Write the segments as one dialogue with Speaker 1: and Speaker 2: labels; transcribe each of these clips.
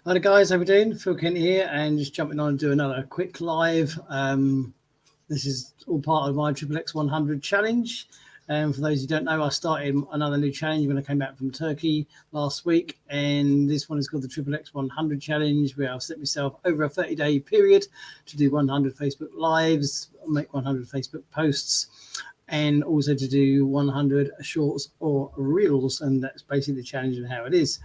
Speaker 1: Hi guys, how we doing? Phil Kent here, and just jumping on and do another quick live. This is all part of my XXX 100 challenge. And for those who don't know, I started another new challenge when I came back from Turkey last week, and this one is called the XXX 100 challenge, where I've set myself over a 30-day period to do 100 Facebook lives, make 100 Facebook posts, and also to do 100 shorts or reels, and that's basically the challenge and how it is.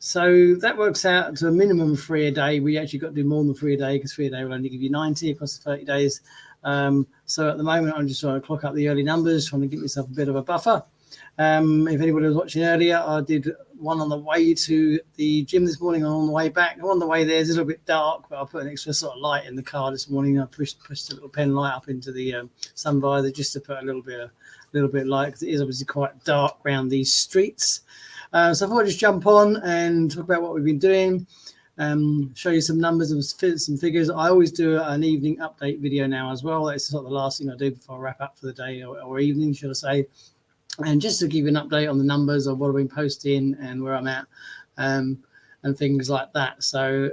Speaker 1: So that works out to a minimum of 3 a day. We actually got to do more than 3 a day, because 3 a day will only give you 90 across the 30 days. So at the moment, I'm just trying to clock up the early numbers, trying to give myself a bit of a buffer. If anybody was watching earlier, I did one on the way to the gym this morning and on the way back. On the way there, it's a little bit dark, but I put an extra sort of light in the car this morning. I pushed a little pen light up into the sun visor just to put a little bit of light, because it is obviously quite dark around these streets. So I thought I'd just jump on and talk about what we've been doing, show you some numbers and some figures. I always do an evening update video now as well. That's sort of the last thing I do before I wrap up for the day, or evening, should I say. And just to give you an update on the numbers of what I've been posting and where I'm at, and things like that. So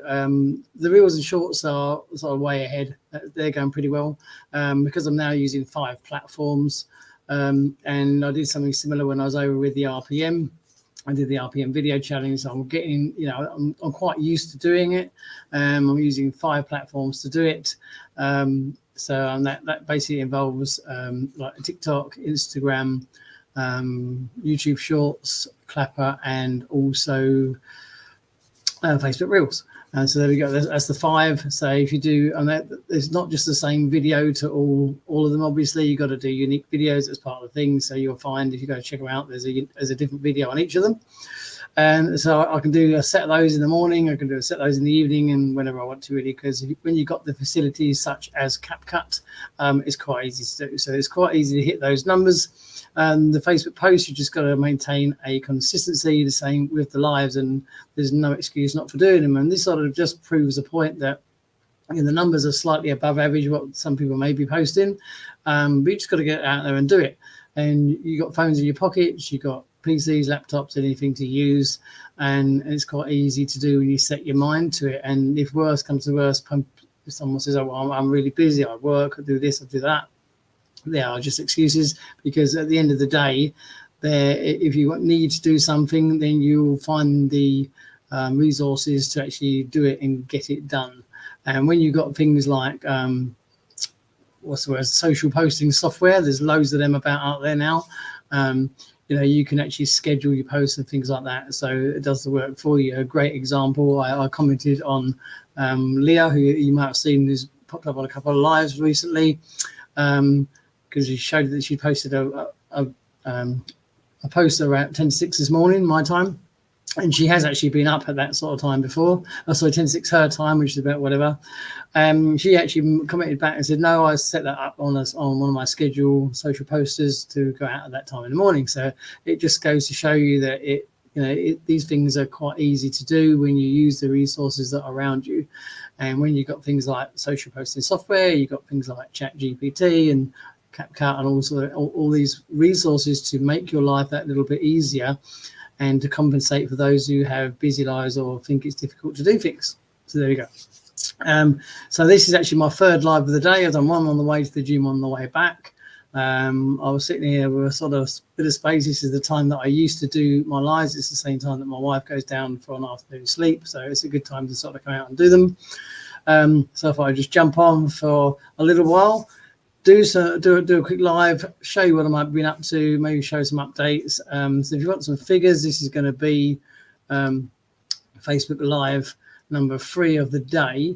Speaker 1: the reels and shorts are sort of way ahead. They're going pretty well, because I'm now using 5 platforms. And I did something similar when I was over with the RPM. I did the RPM video challenge, so I'm getting, I'm quite used to doing it. I'm using 5 platforms to do it. So that basically involves like TikTok, Instagram, YouTube Shorts, Clapper, and also Facebook Reels. So there we go. That's the 5. So if you do, and it's not just the same video to all of them. Obviously, you've got to do unique videos as part of the thing. So you'll find, if you go check them out, there's a different video on each of them. And so I can do a set of those in the morning. I can do a set of those in the evening, and whenever I want to, really, because when you've got the facilities such as CapCut, it's quite easy to do. So it's quite easy to hit those numbers. The Facebook posts, you just got to maintain a consistency, the same with the lives, and there's no excuse not for doing them. And this sort of just proves the point that the numbers are slightly above average what some people may be posting, but you just got to get out there and do it. And you got phones in your pockets, you got PCs, laptops, anything to use, and it's quite easy to do when you set your mind to it. And if worse comes to worse, if someone says, "Oh, well, I'm really busy, I work, I do this, I do that," they are just excuses, because at the end of the day, if you need to do something, then you'll find the resources to actually do it and get it done. And when you've got things like what's the word, social posting software, there's loads of them about out there now. You can actually schedule your posts and things like that, so it does the work for you. A great example, I commented on Leah, who you might have seen, who's popped up on a couple of lives recently, because she showed that she posted a post around 10 to 6 this morning, my time. And she has actually been up at that sort of time before. Sorry, 10 to 6 her time, which is about whatever. She actually commented back and said, "No, I set that up on one of my schedule social posters to go out at that time in the morning." So it just goes to show you that these things are quite easy to do when you use the resources that are around you. And when you've got things like social posting software, you've got things like ChatGPT and CapCut and also all these resources to make your life that little bit easier, and to compensate for those who have busy lives or think it's difficult to do things. So there you go. So this is actually my 3rd live of the day. I've done one on the way to the gym, on the way back. I was sitting here with a sort of bit of space. This is the time that I used to do my lives. It's the same time that my wife goes down for an afternoon sleep. So it's a good time to sort of come out and do them. So if I just jump on for a little while, do a quick live, show you what I might have been up to, maybe show some updates. So if you want some figures, this is going to be Facebook Live number 3 of the day.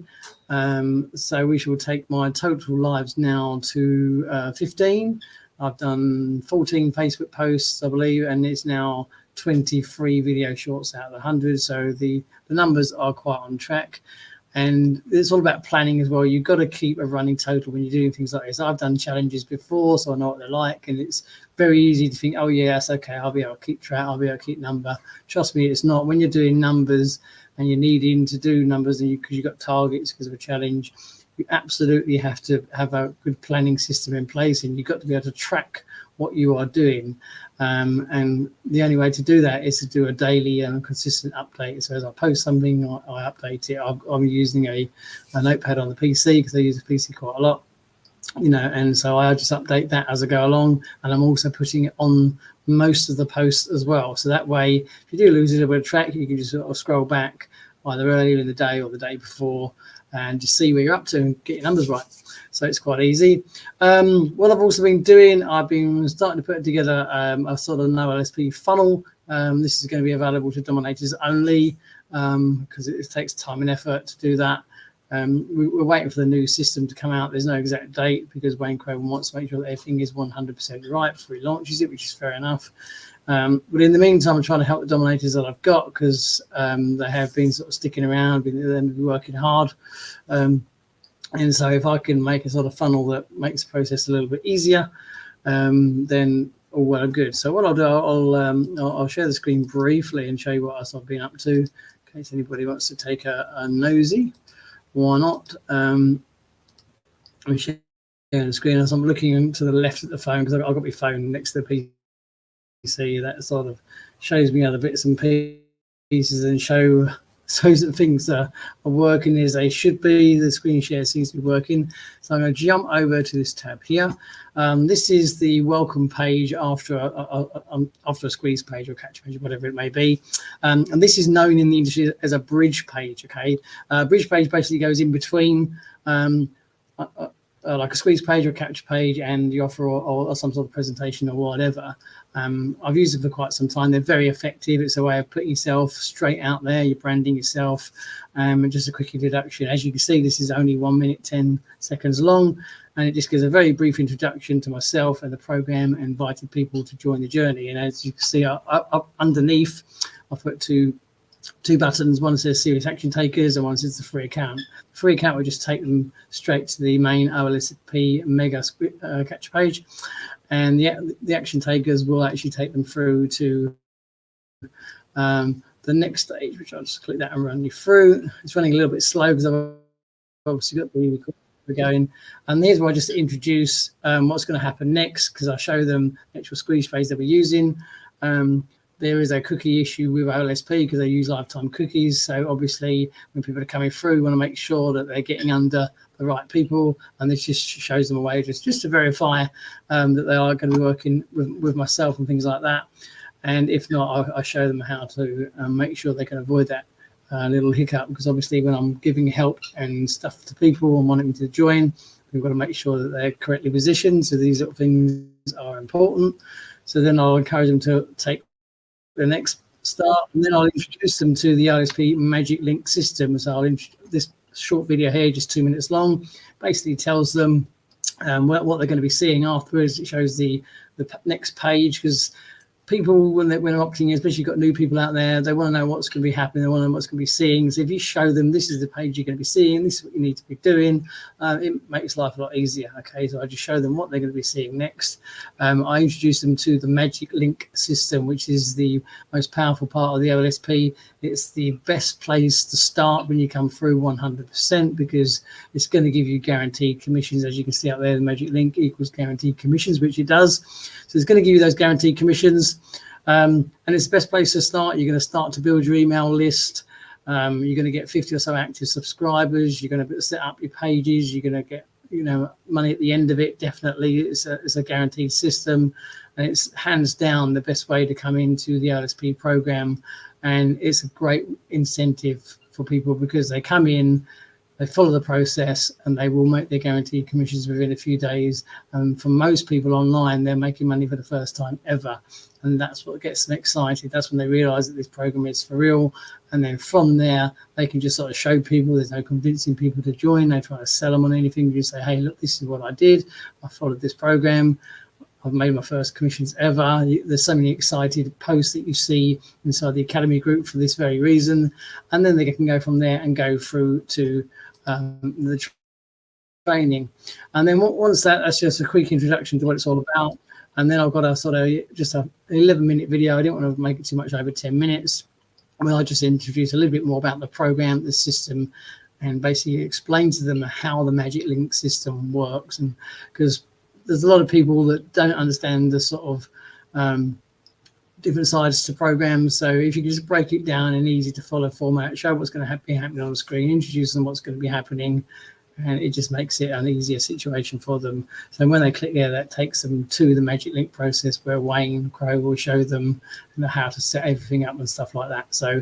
Speaker 1: So we shall take my total lives now to 15. I've done 14 Facebook posts, I believe, and it's now 23 video shorts out of the 100. So the numbers are quite on track. And it's all about planning as well. You've got to keep a running total when you're doing things like this. I've done challenges before, so I know what they're like. And it's very easy to think, "Oh, yeah, that's okay. I'll be able to keep track. I'll be able to keep number." Trust me, it's not. When you're doing numbers and you're needing to do numbers and because you've got targets because of a challenge, you absolutely have to have a good planning system in place. And you've got to be able to track what you are doing. And the only way to do that is to do a daily and consistent update. So as I post something, I update it. I'm using a notepad on the PC because I use the PC quite a lot, and so I just update that as I go along, and I'm also putting it on most of the posts as well. So that way, if you do lose a little bit of track, you can just sort of scroll back either earlier in the day or the day before and just see where you're up to and get your numbers right. So it's quite easy. What I've also been doing, I've been starting to put together a sort of no LSP funnel. This is going to be available to dominators only because it takes time and effort to do that. We're waiting for the new system to come out. There's no exact date because Wayne Craven wants to make sure that everything is 100% right before he launches it, which is fair enough. But in the meantime, I'm trying to help the dominators that I've got because they have been sort of sticking around, been working hard. And so if I can make a sort of funnel that makes the process a little bit easier, then all well and good. So what I'll do, I'll share the screen briefly and show you what else I've been up to in case anybody wants to take a nosy. Why not? I'm sharing the screen as I'm looking to the left at the phone because I've got my phone next to the PC. That sort of shows me other bits and pieces and shows that things are working as they should be. The screen share seems to be working. So I'm going to jump over to this tab here. This is the welcome page after a squeeze page or catch page, whatever it may be. And this is known in the industry as a bridge page, okay? Bridge page basically goes in between like a squeeze page or catch page and the offer or some sort of presentation or whatever. I've used it for quite some time. They're very effective. It's a way of putting yourself straight out there. You're branding yourself. And just a quick introduction. As you can see, this is only 1 minute, 10 seconds long. And it just gives a very brief introduction to myself and the program, and invited people to join the journey. And as you can see up underneath, I've put two buttons. One says serious action takers and one says the free account. The free account will just take them straight to the main OLSP mega catch page. And the action takers will actually take them through to the next stage, which I'll just click that and run you through. It's running a little bit slow because I've obviously got the going. And here's where I just introduce what's going to happen next, because I show them the actual squeeze page that we're using. There is a cookie issue with OLSP because they use lifetime cookies. So obviously when people are coming through, we want to make sure that they're getting under the right people. And this just shows them a way just to verify that they are going to be working with myself and things like that. And if not, I show them how to make sure they can avoid that little hiccup, because obviously when I'm giving help and stuff to people and wanting them to join, we've got to make sure that they're correctly positioned. So these little things are important. So then I'll encourage them to take the next start, and then I'll introduce them to the OLSP Magic Link system. So this short video here, just 2 minutes long, basically tells them what they're going to be seeing afterwards. It shows the next page, because people, when they're opting in, especially you've got new people out there, they want to know what's going to be happening. They want to know what's going to be seeing. So if you show them this is the page you're going to be seeing, this is what you need to be doing, it makes life a lot easier. Okay, so I just show them what they're going to be seeing next. I introduce them to the Magic Link system, which is the most powerful part of the OLSP. It's the best place to start when you come through 100%, because it's going to give you guaranteed commissions. As you can see out there, the Magic Link equals guaranteed commissions, which it does. So it's going to give you those guaranteed commissions. And it's the best place to start. You're going to start to build your email list. You're going to get 50 or so active subscribers. You're going to set up your pages. You're going to get money at the end of it. Definitely, it's a guaranteed system, and it's hands down the best way to come into the LSP program. And it's a great incentive for people, because they come in, they follow the process, and they will make their guaranteed commissions within a few days. And for most people online, they're making money for the first time ever. And that's what gets them excited. That's when they realize that this program is for real. And then from there, they can just sort of show people. There's no convincing people to join. They try to sell them on anything. You just say, hey, look, this is what I did. I followed this program. I've made my first commissions ever. There's so many excited posts that you see inside the Academy group for this very reason. And then they can go from there and go through to the training. And then once that's just a quick introduction to what it's all about. And then I've got a sort of just an 11-minute video. I didn't want to make it too much over 10 minutes. I mean, I just introduce a little bit more about the program, the system, and basically explain to them how the Magic Link system works. And because there's a lot of people that don't understand the sort of different sides to programs. So if you can just break it down in easy to follow format, show what's going to be happening on the screen, introduce them what's going to be happening, and it just makes it an easier situation for them. So when they click there, that takes them to the Magic Link process where Wayne Crow will show them how to set everything up and stuff like that. So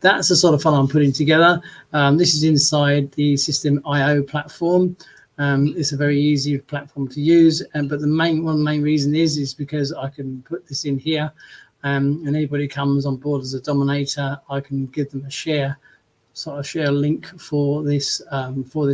Speaker 1: that's the sort of fun I'm putting together. This is inside the System IO platform. It's a very easy platform to use, but one of the main reason is because I can put this in here, and anybody comes on board as a dominator, I can give them a share link for this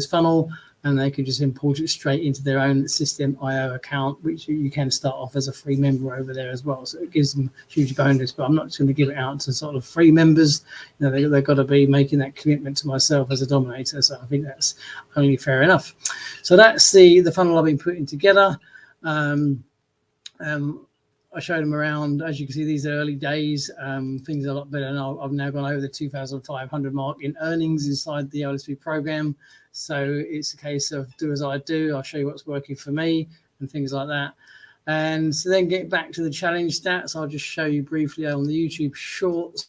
Speaker 1: funnel, and they can just import it straight into their own System IO account, which you can start off as a free member over there as well. So it gives them huge bonus, but I'm not just going to give it out to sort of free members. You know, they've got to be making that commitment to myself as a dominator. So I think that's only fair enough. So that's the funnel I've been putting together. I showed them around. As you can see, these are early days. Things are a lot better now. I've now gone over the 2,500 mark in earnings inside the LSP program. So it's a case of do as I do. I'll show you what's working for me and things like that. And so then get back to the challenge stats. I'll just show you briefly on the YouTube Shorts.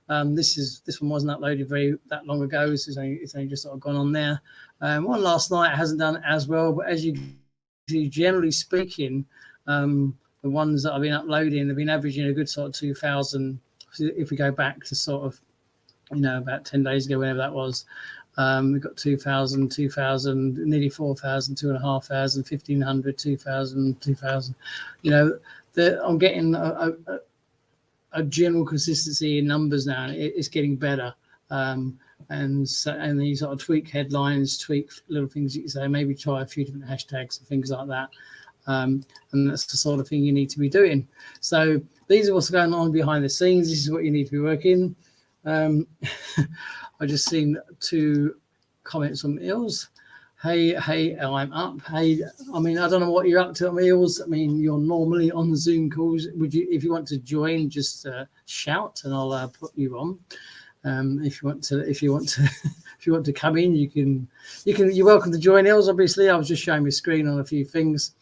Speaker 1: This one wasn't uploaded that long ago. So it's only just sort of gone on there. One last night hasn't done as well, but as you see, generally speaking, the ones that I've been uploading have been averaging a good sort of 2,000. If we go back to sort of, about 10 days ago, whenever that was, we've got 2,000, nearly 4,000, 2,500, 1,500, 2,000, 2,000. I'm getting a general consistency in numbers now, and it's getting better. And you sort of tweak headlines, tweak little things you can say, maybe try a few different hashtags and things like that. And that's the sort of thing you need to be doing. So these are what's going on behind the scenes. This is what you need to be working. I just seen 2 comments from Eels. Hey, I'm up. Hey, I don't know what you're up to, Eels. You're normally on the Zoom calls. If you want to join, just shout and I'll put you on. If you want to come in, you're welcome to join, Eels. Obviously, I was just showing my screen on a few things.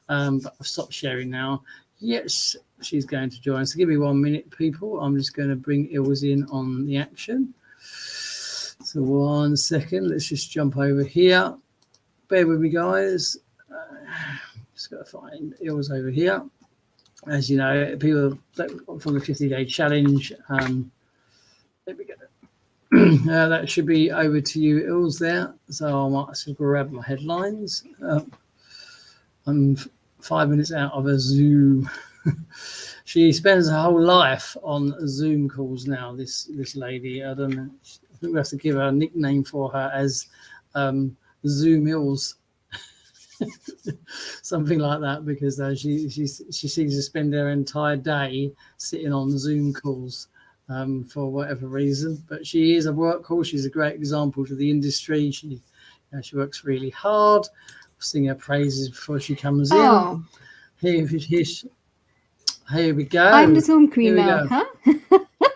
Speaker 1: But I've stopped sharing now. Yes, she's going to join. So give me 1 minute, people. I'm just going to bring Ills in on the action. So 1 second. Let's just jump over here. Bear with me, guys. Just got to find Ills over here. As you know, people from the 50-day challenge. There we go. That should be over to you, Ills, there. So I might just grab my headlines. I'm 5 minutes out of a Zoom. She spends her whole life on Zoom calls now, this lady. I don't know. I think we have to give her a nickname for her as Zoom Ills. Something like that, because she seems to spend her entire day sitting on Zoom calls for whatever reason. But she is a workhorse. She's a great example to the industry. She works really hard. Sing her praises before she comes in. Here we go.
Speaker 2: I'm the Zoom queen now, huh?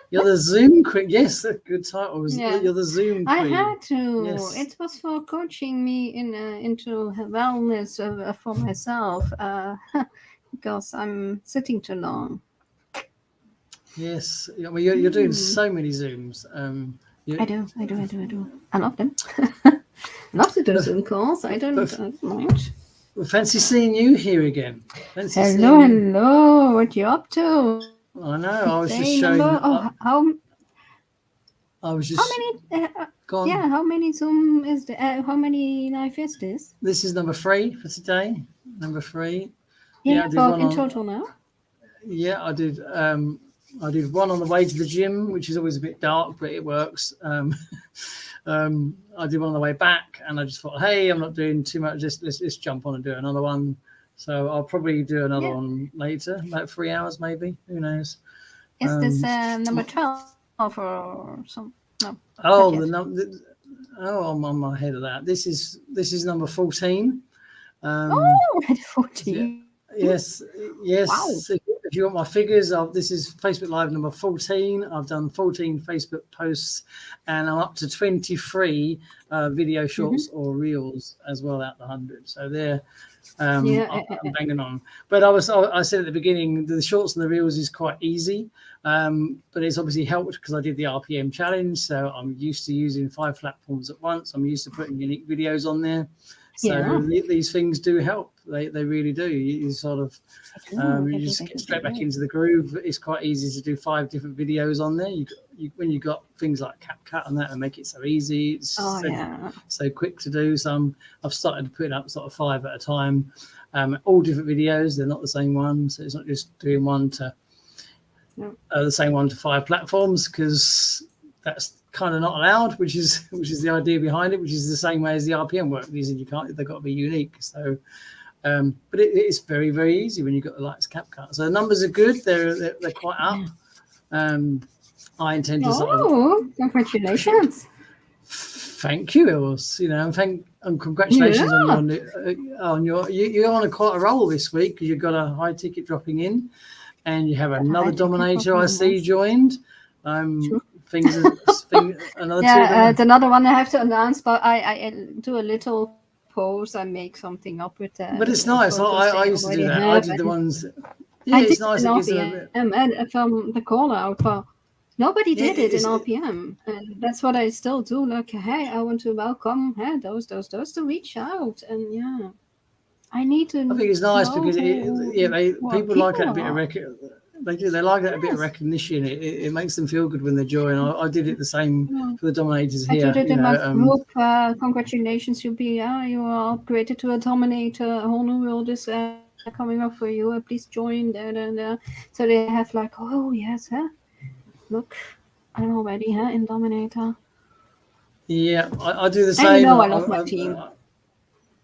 Speaker 1: You're the Zoom queen. Yes, that's a good title.
Speaker 2: Yeah.
Speaker 1: You're the Zoom queen.
Speaker 2: I had to.
Speaker 1: Yes.
Speaker 2: It was for coaching me into wellness for myself because I'm sitting too long.
Speaker 1: Yes, you're doing so many Zooms.
Speaker 2: I do. I love them. Love to do Zoom calls. I don't mind.
Speaker 1: Well, fancy seeing you here again.
Speaker 2: Hello. What you up to?
Speaker 1: I know. I was just showing. I was just.
Speaker 2: How many? How many Zoom is there? How many live is this?
Speaker 1: This is number 3 for today. Number 3.
Speaker 2: Yeah, but in total now.
Speaker 1: Yeah, I did. I did one on the way to the gym, which is always a bit dark, but it works. I did one on the way back, and I just thought, hey, I'm not doing too much. Let's jump on and do another one. So I'll probably do another one later, about 3 hours maybe. Who knows?
Speaker 2: Is this number 12 or some? No.
Speaker 1: Oh, I'm ahead of that. This is number 14.
Speaker 2: Already 14.
Speaker 1: Yes.
Speaker 2: Wow.
Speaker 1: If if you want my figures, this is Facebook Live number 14. I've done 14 Facebook posts, and I'm up to 23 video shorts or reels as well out the 100. So they're I'm banging on. But I said at the beginning, the shorts and the reels is quite easy, but it's obviously helped because I did the RPM challenge. So I'm used to using 5 platforms at once. I'm used to putting unique videos on there. So these things do help. They really do. You sort of you just get straight back into the groove. It's quite easy to do 5 different videos on there. When you got things like CapCut and that, and make it so easy. It's so quick to do. So I've started putting up sort of 5 at a time, all different videos. They're not the same one, so it's not just doing the same one to 5 platforms, because that's kind of not allowed, which is the idea behind it, which is the same way as the RPM work. They've got to be unique. So but it's very, very easy when you've got the likes of CapCut. So the numbers are good. They're quite up. I intend to
Speaker 2: congratulations.
Speaker 1: Thank you, Ilse. And congratulations on your you're on quite a roll this week, because you've got a high ticket dropping in, and you have another Dominator I see joined.
Speaker 2: Another one I have to announce, but I do a little post. I make something up with that.
Speaker 1: But it's nice. I used to do that. I did the ones. Yeah, it's nice.
Speaker 2: And from the call out, but nobody did it in RPM, and that's what I still do. Like, hey, I want to welcome those to reach out, and I need to.
Speaker 1: I think it's nice because people like that bit of record. They do. They like that a bit of recognition. It makes them feel good when they join. I did it the same for the Dominators here.
Speaker 2: I did it in my group. Congratulations, you are upgraded to a Dominator. A whole new world is coming up for you. Please join. So they have like, oh yes, look, I'm already in Dominator.
Speaker 1: Yeah, I do the same.
Speaker 2: I love my team.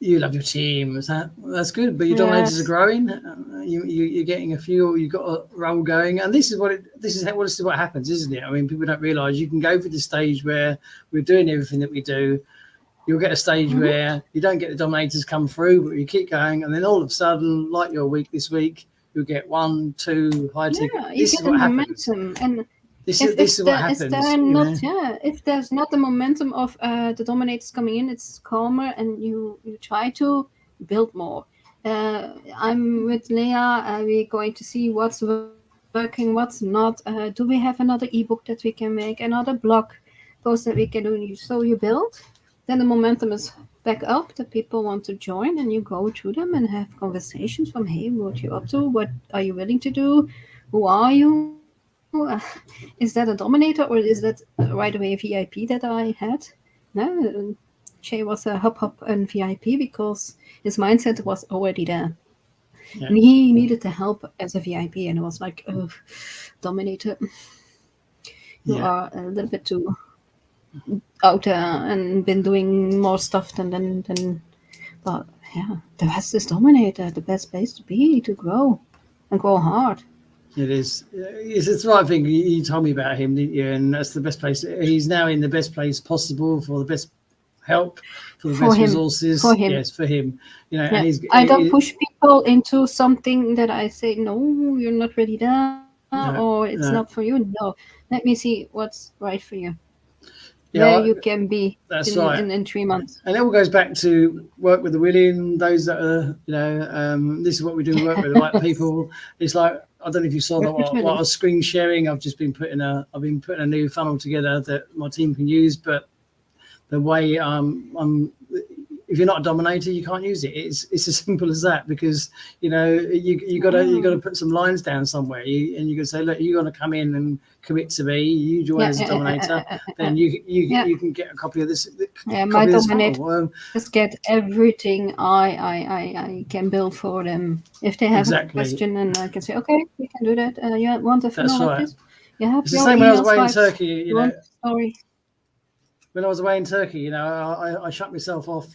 Speaker 1: You love your team. That's good, but your Dominators are growing. You're getting a few. You've got a roll going, and this is what happens, isn't it? I mean, people don't realise you can go for the stage where we're doing everything that we do. You'll get a stage where you don't get the Dominators come through, but you keep going, and then all of a sudden, like your week this week, you'll get 1, 2 high ticket. This is what happens.
Speaker 2: And
Speaker 1: this is what happens.
Speaker 2: If there's not the momentum of the Dominators coming in, it's calmer, and you try to build more. I'm with Leah. We're going to see what's working, what's not. Do we have another ebook that we can make, another blog post that we can do? So you build, then the momentum is back up. The people want to join, and you go through them and have conversations from, hey, what are you up to? What are you willing to do? Who are you? Is that a Dominator, or is that right away a VIP that I had? No, Jay was a hop and VIP because his mindset was already there. And he needed the help as a VIP, and it was like, oh, Dominator, you are a little bit too out there and been doing more stuff than but the best is Dominator, the best place to be, to grow and grow hard.
Speaker 1: It is. It's the right thing. You told me about him, didn't you? And that's the best place. He's now in the best place possible for the best help, for the best resources.
Speaker 2: For him.
Speaker 1: Yes, for him. And
Speaker 2: I don't push people into something that I say, no, you're not ready there, or it's not for you. No, let me see what's right for you. Where you can be in 3 months.
Speaker 1: And it all goes back to work with the willing, those that are, this is what we do, work with the right people. It's like, I don't know if you saw that what I was screen sharing. I've been putting a new funnel together that my team can use, but the way if you're not a Dominator, you can't use it. It's as simple as that, because you got to put some lines down somewhere, and you can say, look, you're going to come in and commit to me. You join as a Dominator, then you can get a copy of this.
Speaker 2: My Dominator just get everything I can build for them. If they have a question, and I can say, okay, we can do that. You want a funnel like this? You have
Speaker 1: it's the same when I was away in Turkey.
Speaker 2: Sorry.
Speaker 1: When I was away in Turkey, I shut myself off,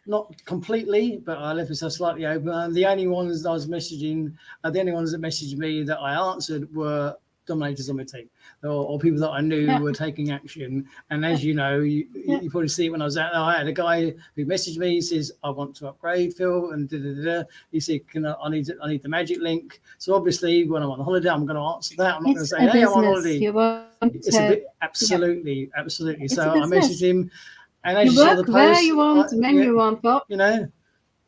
Speaker 1: not completely, but I left myself slightly open. And the only ones I was messaging, the only ones that messaged me that I answered were dominators on my team, or people that I knew were taking action. And as you know, you probably see it when I was out there. I had a guy who messaged me. He says, "I want to upgrade, Phil," and he said, I need the magic link." So obviously, when I'm on holiday, I'm going to answer that. I'm not going to say, "Hey, I'm on holiday." It's a bit absolutely.
Speaker 2: It's
Speaker 1: So I messaged him, and as
Speaker 2: you
Speaker 1: you saw the
Speaker 2: work where
Speaker 1: post,
Speaker 2: you want, when you want, Bob.
Speaker 1: you know.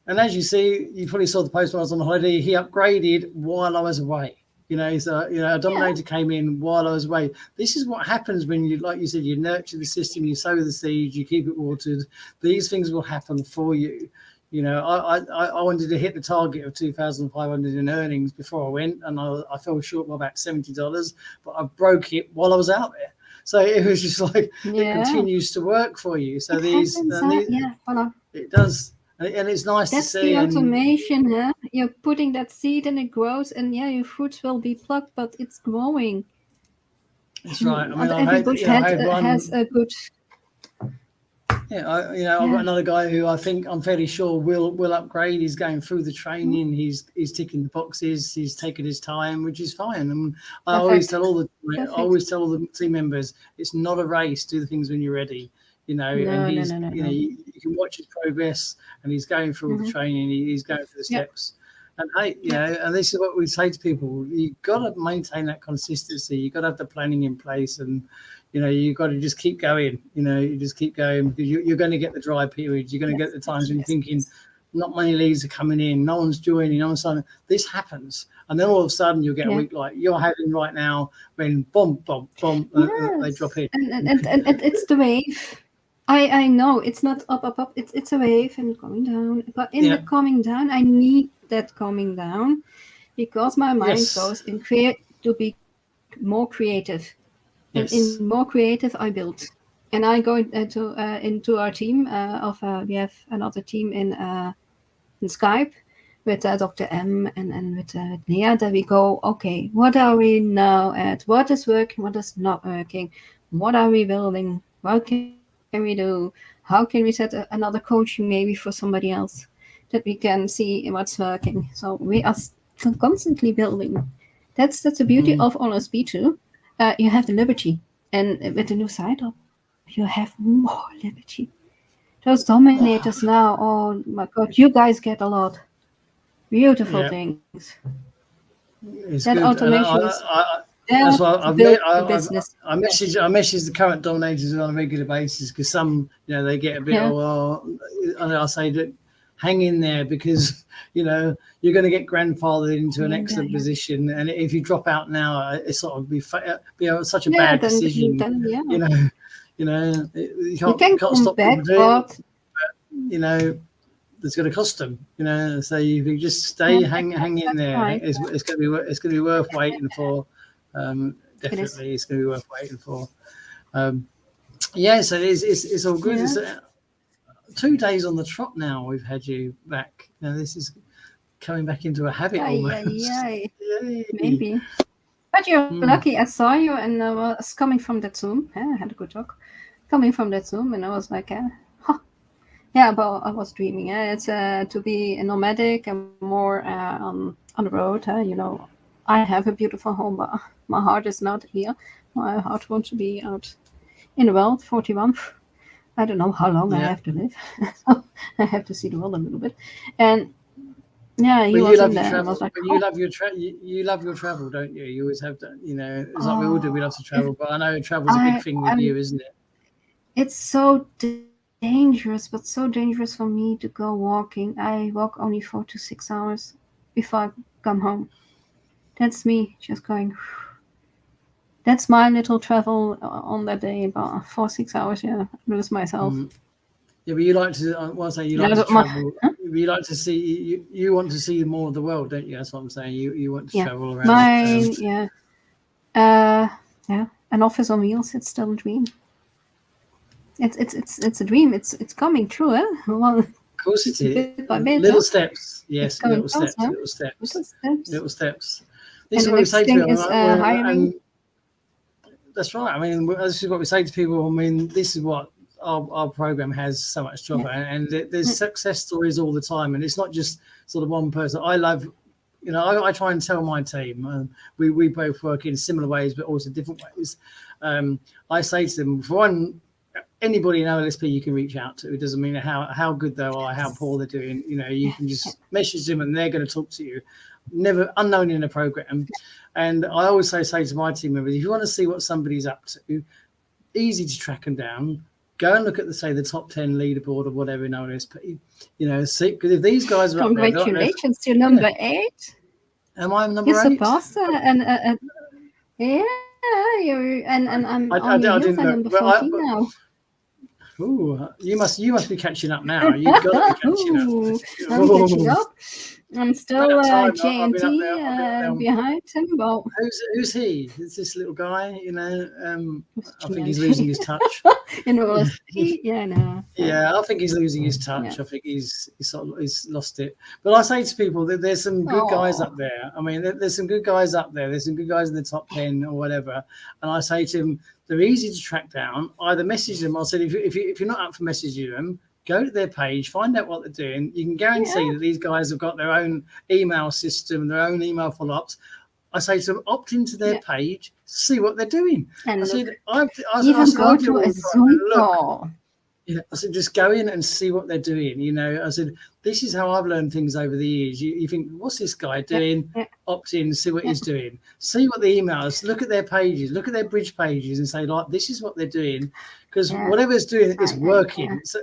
Speaker 1: And as you see, you probably saw the post when I was on holiday. He upgraded while I was away. So a dominator came in while I was away. This is what happens when you, like you said, you nurture the system, you sow the seeds, you keep it watered. These things will happen for you. I wanted to hit the target of 2,500 in earnings before I went, and I fell short by about $70, but I broke it while I was out there. So it was just like it continues to work for you. So it does. And it's nice to see.
Speaker 2: That's the automation, huh? You're putting that seed and it grows, and your fruits will be plucked, but it's growing.
Speaker 1: That's right. I mean,
Speaker 2: every bush has a good.
Speaker 1: I've got another guy who I'm fairly sure will upgrade. He's going through the training. He's ticking the boxes. He's taking his time, which is fine. And I always tell all the team members, it's not a race. Do the things when you're ready. You can watch his progress, and he's going through all the training. He's going through the steps. And hey, and this is what we say to people: you've got to maintain that consistency. You've got to have the planning in place, and you've got to just keep going. You just keep going, because you're going to get the dry periods. You're going to get the times when you're thinking, not many leads are coming in, no one's joining, no one's signing. This happens, and then all of a sudden you'll get a week like you're having right now, when boom, they drop in,
Speaker 2: and it's the wave. I know it's not up. It's a wave and coming down. But in the coming down, I need that coming down, because my mind goes in to be more creative. And in more creative, I build. And I go into our team we have another team in Skype with Dr. M and with Nia, that we go, okay, what are we now at? What is working? What is not working? What are we building? What can we do? How can we set another coaching maybe for somebody else, that we can see what's working? So we are constantly building. That's the beauty of OSB too. You have the liberty, and with the new site up, you have more liberty. Those dominators now, oh my God, you guys get a lot. Beautiful things.
Speaker 1: It's
Speaker 2: that
Speaker 1: good.
Speaker 2: automation is
Speaker 1: that's why
Speaker 2: I
Speaker 1: message the current dominators on a regular basis, because some, they get a bit, and I say that hang in there, because you're going to get grandfathered into an excellent position, and if you drop out now, it's sort of be such a bad decision. You can't stop
Speaker 2: back,
Speaker 1: but it's going to cost them. So you can just stay, hang in there. Right. It's going to be worth waiting for. Definitely, it's going to be worth waiting for. So it's all good. It's 2 days on the trot now. We've had you back. Now this is coming back into a habit almost.
Speaker 2: Maybe. But you're lucky. I saw you, and I was coming from that Zoom. I had a good talk. Coming from that Zoom, and I was like, but I was dreaming. It's to be a nomadic and more on the road. I have a beautiful home, but my heart is not here. My heart wants to be out in the world. 41. I don't know how long I have to live. So I have to see the world a little bit. And you love your travel. Like,
Speaker 1: you love your travel, don't you? You always have to. It's like we all do. We love to travel, but I know travel's a big thing with you, isn't it?
Speaker 2: It's so dangerous, but so dangerous for me to go walking. I walk only 4 to 6 hours before I come home. That's me just going. That's my little travel on that day, about 4-6 hours. Lose myself.
Speaker 1: Yeah, but you like to. You like to travel. You like to see. You want to see more of the world, don't you? That's what I'm saying. You want to travel around.
Speaker 2: An office on wheels. It's still a dream. It's a dream. It's coming true, huh?
Speaker 1: Of course it is. Little steps. Yes, little steps. This is what we say to people. That's right. I mean, this is what we say to people. I mean, this is what our program has so much to offer, and there's success stories all the time, and it's not just sort of one person. I love You know, I try and tell my team, we both work in similar ways, but also different ways. I say to them, for one, anybody in OLSP you can reach out to. It doesn't mean how good they are, how poor they're doing. You know, you can just message them and they're going to talk to you. Never unknown in a program. And I always say to my team members, if you want to see what somebody's up to, easy to track them down. Go and look at the top 10 leaderboard or whatever in OLSP. You know, see, because if these guys are
Speaker 2: congratulations, you're number 8.
Speaker 1: Am I number 8?
Speaker 2: You surpassed and yeah, you're and I'm on your heels, I'm number 14 now.
Speaker 1: Ooh, you must be catching up now. You've got to be catching up.
Speaker 2: I'm catching up. I'm still JNT behind him. Well,
Speaker 1: who's he? Is this little guy? You know, I think he's losing his touch.
Speaker 2: Yeah, no.
Speaker 1: Yeah, I think he's losing his touch. Yeah. I think he's lost it. But I say to people that there's some good guys up there. I mean, there's some good guys up there. There's some good guys in the top 10 or whatever. And I say to them, they're easy to track down. Either message them. I said, if you're not up for messaging them, go to their page, find out what they're doing. You can guarantee that these guys have got their own email system, their own email follow-ups. I say to them, opt into their page, see what they're doing.
Speaker 2: And
Speaker 1: I said,
Speaker 2: go to a Zoom call.
Speaker 1: Yeah, I said, just go in and see what they're doing. You know, I said, this is how I've learned things over the years. You think, what's this guy doing? Opt in, see what he's doing. See what the emails, look at their pages, look at their bridge pages and say, like, this is what they're doing. Because whatever's doing is working. So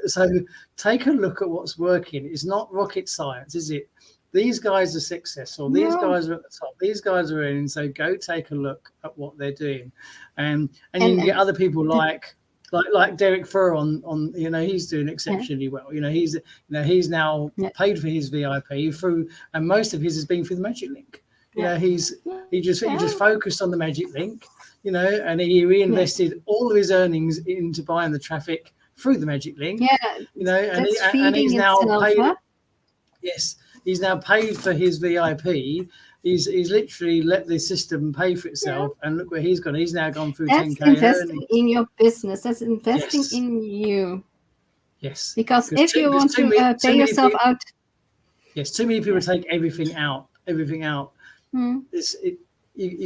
Speaker 1: take a look at what's working. It's not rocket science, is it? These guys are successful. These guys are at the top. These guys are in. So go take a look at what they're doing. And you can get other people like Derek Furr on you know, he's doing exceptionally well. You know, he's now paid for his VIP through, and most of his has been through the Magic Link. You know, he just focused on the Magic Link, you know, and he reinvested all of his earnings into buying the traffic through the Magic Link. Yeah, you know, and he's now paid. Yes, he's now paid for his VIP. He's literally let the system pay for itself, and look where he's gone. He's now gone through 10K.
Speaker 2: That's investing in your business. That's investing in you.
Speaker 1: Yes.
Speaker 2: Because if you want to pay yourself out.
Speaker 1: Yes, too many people take everything out. You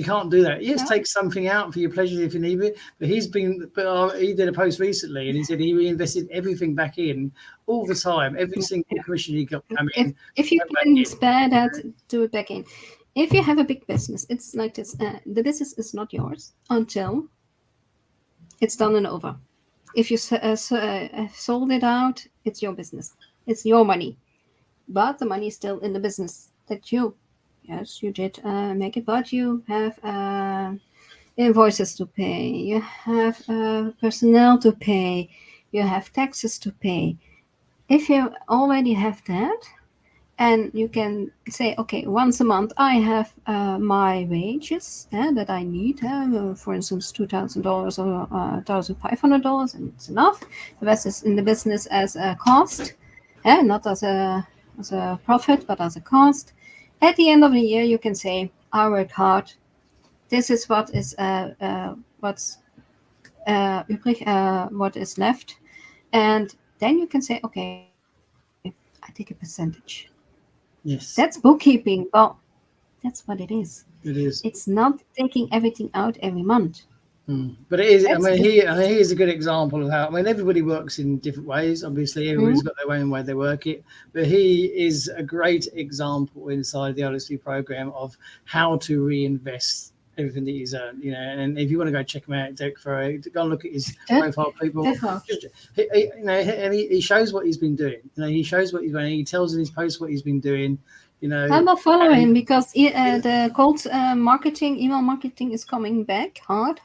Speaker 1: can't do that. Yes, take something out for your pleasure if you need it. But he did a post recently, and he said he reinvested everything back in all the time. Every single commission he got.
Speaker 2: If you can spare that, do it back in. If you have a big business, it's like this. The business is not yours until it's done and over. If you sold it out, it's your business. It's your money. But the money is still in the business that you did make it. But you have invoices to pay. You have personnel to pay. You have taxes to pay. If you already have that, and you can say, okay, once a month I have my wages that I need, for instance, $2,000 or $1,500, and it's enough. The rest is in the business as a cost, not as a profit, but as a cost. At the end of the year, you can say, I worked hard. This is what is what's übrig, what is left, and then you can say, okay, I take a percentage.
Speaker 1: Yes,
Speaker 2: that's bookkeeping. Well, that's what it is.
Speaker 1: It is.
Speaker 2: It's not taking everything out every month.
Speaker 1: But it is. He is a good example of how. I mean, everybody works in different ways. Obviously, everybody's got their own way they work it. But he is a great example inside the LSP program of how to reinvest everything that he's earned. You know, and if you want to go check him out, Derek Furr, go and look at his profile. People, he shows what he's been doing. You know, he shows what he's doing. He tells in his posts what he's been doing. You know,
Speaker 2: I will follow him because the cold email marketing is coming back hard,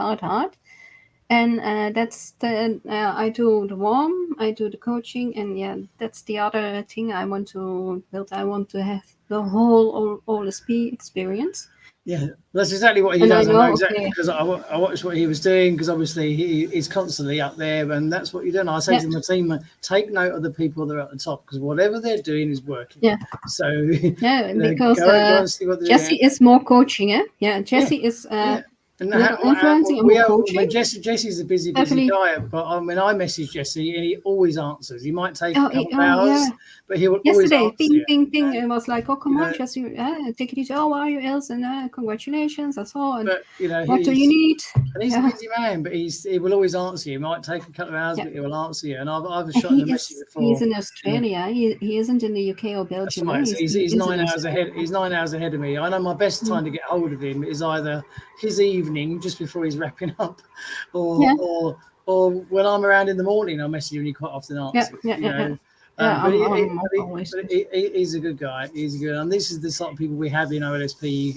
Speaker 2: and that's the I do the warm, I do the coaching, and that's the other thing I want to build. I want to have the whole OLSP experience.
Speaker 1: Yeah, that's exactly what he does. I know exactly because I watched what he was doing, because obviously he is constantly up there, and that's what you're doing. I say to my team, take note of the people that are at the top, because whatever they're doing is working. Yeah. So
Speaker 2: because Jesse is more coaching. Yeah, Jesse is
Speaker 1: And
Speaker 2: little influencing and more coaching.
Speaker 1: Jesse's a busy
Speaker 2: Definitely.
Speaker 1: guy, but when I message Jesse, and he always answers. He might take
Speaker 2: Oh,
Speaker 1: a couple of hours,
Speaker 2: yeah.
Speaker 1: but he will always
Speaker 2: Yesterday,
Speaker 1: answer.
Speaker 2: ping,
Speaker 1: You.
Speaker 2: ping, ping. It was like, oh, come
Speaker 1: You
Speaker 2: on,
Speaker 1: know,
Speaker 2: Jesse, take it easy. Oh, are you else? And congratulations, I saw. And
Speaker 1: but
Speaker 2: what do you need?
Speaker 1: And he's a busy man, but he will always answer you. It might take a couple of hours, but he will answer you. And I've shot him a message before.
Speaker 2: He's in Australia. He isn't in the UK or Belgium.
Speaker 1: That's right. So he's 9 hours ahead. He's 9 hours ahead of me. I know my best time to get hold of him is either his evening, just before he's wrapping up, or when I'm around in the morning. I'll message him and he quite often answers. He's a good guy. He's good. And this is the sort of people we have in OLSP.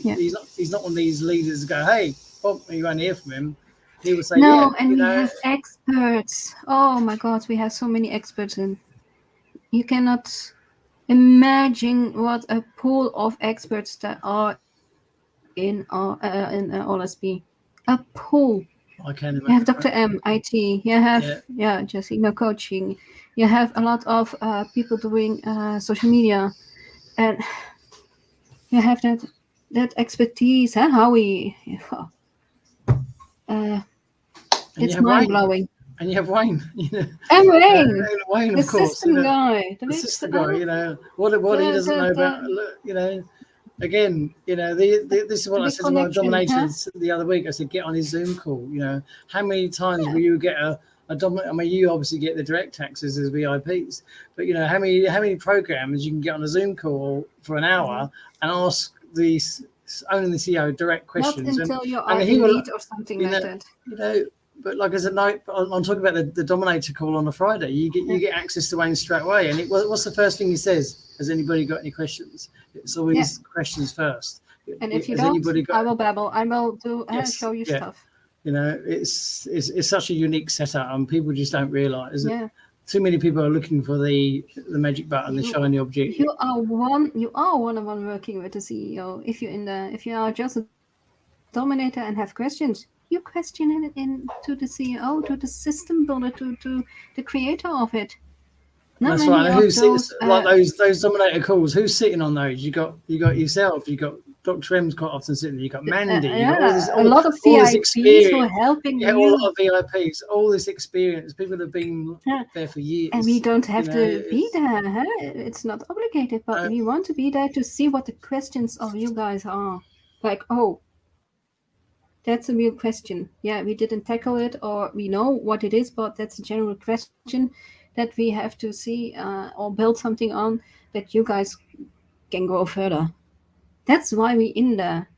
Speaker 1: He's not one of these leaders that go, hey, Bob, you won't hear from him. He will say,
Speaker 2: no, and we have experts. Oh my God, we have so many experts, and you cannot imagine what a pool of experts that are in OLSP. A pool.
Speaker 1: I can imagine.
Speaker 2: You have Dr. M, IT. You have Jesse, coaching. You have a lot of people doing social media, and you have that expertise. How we. It's mind-blowing.
Speaker 1: And you have Wayne.
Speaker 2: And Wayne.
Speaker 1: Wayne,
Speaker 2: the
Speaker 1: of course.
Speaker 2: System guy.
Speaker 1: The system guy, what he doesn't know about, again, this is what I said to my dominators the other week. I said, get on his Zoom call. How many times will you get a dominant? I mean, you obviously get the direct access as VIPs, but how many programs you can get on a Zoom call for an hour and ask only the CEO direct questions.
Speaker 2: Not until you're on elite or something like that.
Speaker 1: But like I said, I'm talking about the Dominator call on a Friday. You get access to Wayne straight away. And what's the first thing he says? Has anybody got any questions? It's always questions first.
Speaker 2: And if you don't, I will babble. I will show you stuff.
Speaker 1: It's such a unique setup, and people just don't realise it. Too many people are looking for the magic button, the shiny object.
Speaker 2: You are one-on-one working with the CEO. If you are just a dominator and have questions, you question it to the CEO, to the system builder, to the creator of it.
Speaker 1: That's right. Who sits like those dominator calls? Who's sitting on those? You got yourself. You got Dr. M's quite often sitting there. You got Mandy.
Speaker 2: A lot of VIPs who are helping you.
Speaker 1: A lot of VIPs. All this experience. People have been there for years.
Speaker 2: And we don't have to be there. It's not obligated, but we want to be there to see what the questions of you guys are. Like, that's a real question. Yeah, we didn't tackle it, or we know what it is, but that's a general question that we have to see or build something on that you guys can go further. That's why we're in there.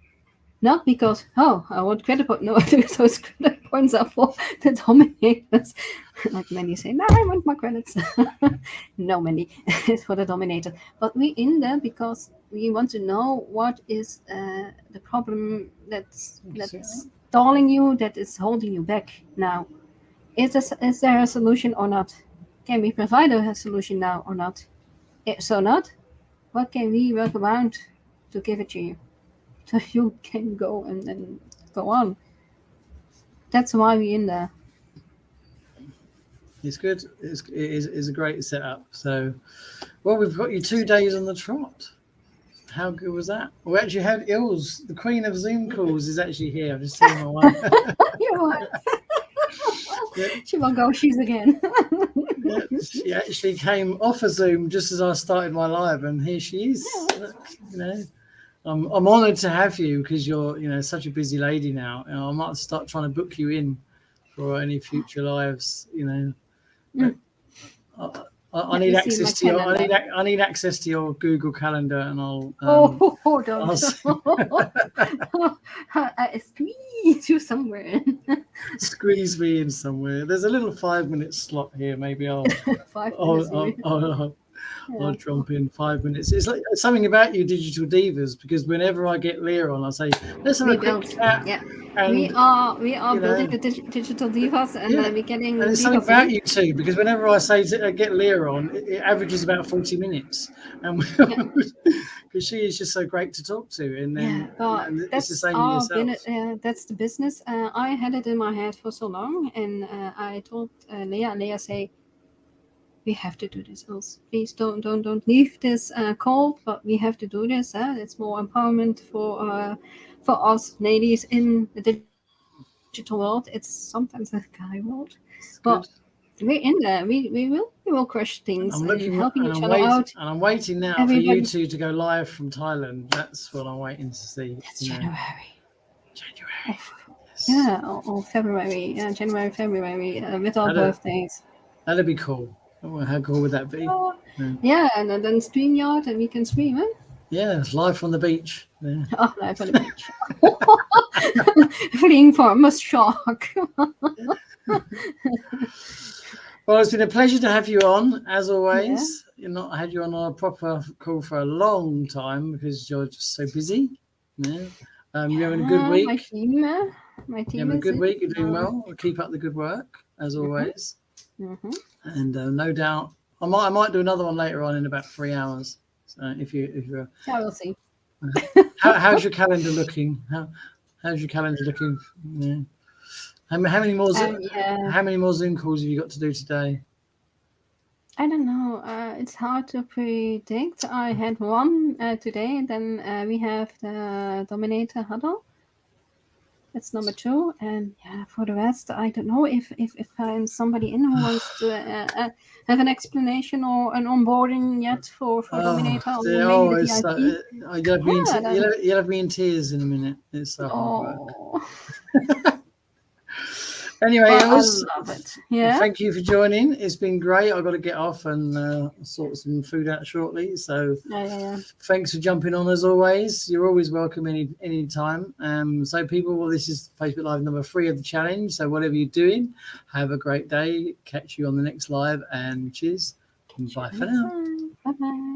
Speaker 2: Not because, I want credit points. No, those credit points are for the dominators. Like many say, no, I want my credits. No, many. It's for the dominator. But we're in there because we want to know what is the problem that's stalling you, that is holding you back now. Is there a solution or not? Can we provide a solution now or not? If so not, what can we work around to give it to you? So you can go and go on. That's why we're in there.
Speaker 1: It's good. It is a great setup. So, we've got you 2 days on the trot. How good was that? We actually had Ilse, the queen of Zoom calls, is actually here. I'm just telling my wife.
Speaker 2: Your wife. She won't go shoes again.
Speaker 1: She actually came off of Zoom just as I started my live, and here she is. I'm honoured to have you because you're such a busy lady now. I might start trying to book you in for any future lives. I need access to your. I need access to your Google Calendar, and I'll.
Speaker 2: Don't. Squeeze you somewhere.
Speaker 1: Squeeze me in somewhere. There's a little 5-minute slot here. Maybe I'll.
Speaker 2: 5 minutes.
Speaker 1: I'll jump in 5 minutes. It's like something about you, digital divas, because whenever I get Leah on, I say, "Let's have a quick chat."
Speaker 2: Yeah. And, we are building the digital divas, and we're getting.
Speaker 1: And there's something about you too, because whenever I say get Leah on, it averages about 40 minutes, and because she is just so great to talk to, and then it's the same with yourself.
Speaker 2: That's the business. I had it in my head for so long, and I told Leah. Leah say, we have to do this, Ilse. Please don't leave this call, but we have to do this. It's more empowerment for us ladies in the digital world. It's sometimes a guy world,
Speaker 1: It's
Speaker 2: but
Speaker 1: good.
Speaker 2: we're in there. We will crush things
Speaker 1: I'm
Speaker 2: and
Speaker 1: looking
Speaker 2: helping
Speaker 1: and
Speaker 2: each
Speaker 1: I'm
Speaker 2: other
Speaker 1: waiting
Speaker 2: out.
Speaker 1: and I'm waiting now for you
Speaker 2: Everybody.
Speaker 1: two to go live from Thailand. That's what I'm waiting to see.
Speaker 2: That's
Speaker 1: You know,
Speaker 2: January.
Speaker 1: January.
Speaker 2: Oh,
Speaker 1: Yes.
Speaker 2: yeah, or February. January, February, with our birthdays.
Speaker 1: That'd be cool. Oh, how cool would that be?
Speaker 2: Oh,
Speaker 1: Yeah,
Speaker 2: yeah, and then StreamYard, and we can stream it.
Speaker 1: yeah, it's live from the beach. Yeah.
Speaker 2: Oh, live on the beach. Fleeing from a shark.
Speaker 1: Well, it's been a pleasure to have you on, as
Speaker 2: Yeah.
Speaker 1: always. I had you on a proper call for a long time because you're just so busy. Yeah. You're having a good
Speaker 2: My
Speaker 1: week.
Speaker 2: team,
Speaker 1: You're having a good
Speaker 2: is
Speaker 1: week. You're doing
Speaker 2: now.
Speaker 1: well. Keep up the good work, as always.
Speaker 2: Mhm.
Speaker 1: And no doubt, I might do another one later on in about 3 hours. So if you're,
Speaker 2: Yeah, we'll see.
Speaker 1: how's your calendar looking? How's your calendar looking? Yeah. How many more?
Speaker 2: Yeah,
Speaker 1: How many more Zoom calls have you got to do today?
Speaker 2: I don't know. It's hard to predict. I had one today, and then we have the Dominator huddle. That's number 2, and yeah, for the rest, I don't know if I'm somebody in who wants to have an explanation or an onboarding yet for Dominator, or maybe the
Speaker 1: It's
Speaker 2: VIP.
Speaker 1: you'll have me in tears in a minute. It's so hard work.
Speaker 2: Oh,
Speaker 1: Anyway,
Speaker 2: but I
Speaker 1: Els,
Speaker 2: love it. Yeah.
Speaker 1: thank you for joining. It's been great. I've got to get off and sort some food out shortly. So
Speaker 2: Yeah.
Speaker 1: thanks for jumping on as always. You're always welcome any time. So people, well, this is Facebook Live number 3 of the challenge. So whatever you're doing, have a great day. Catch you on the next live and cheers. Bye for now.
Speaker 2: Bye bye.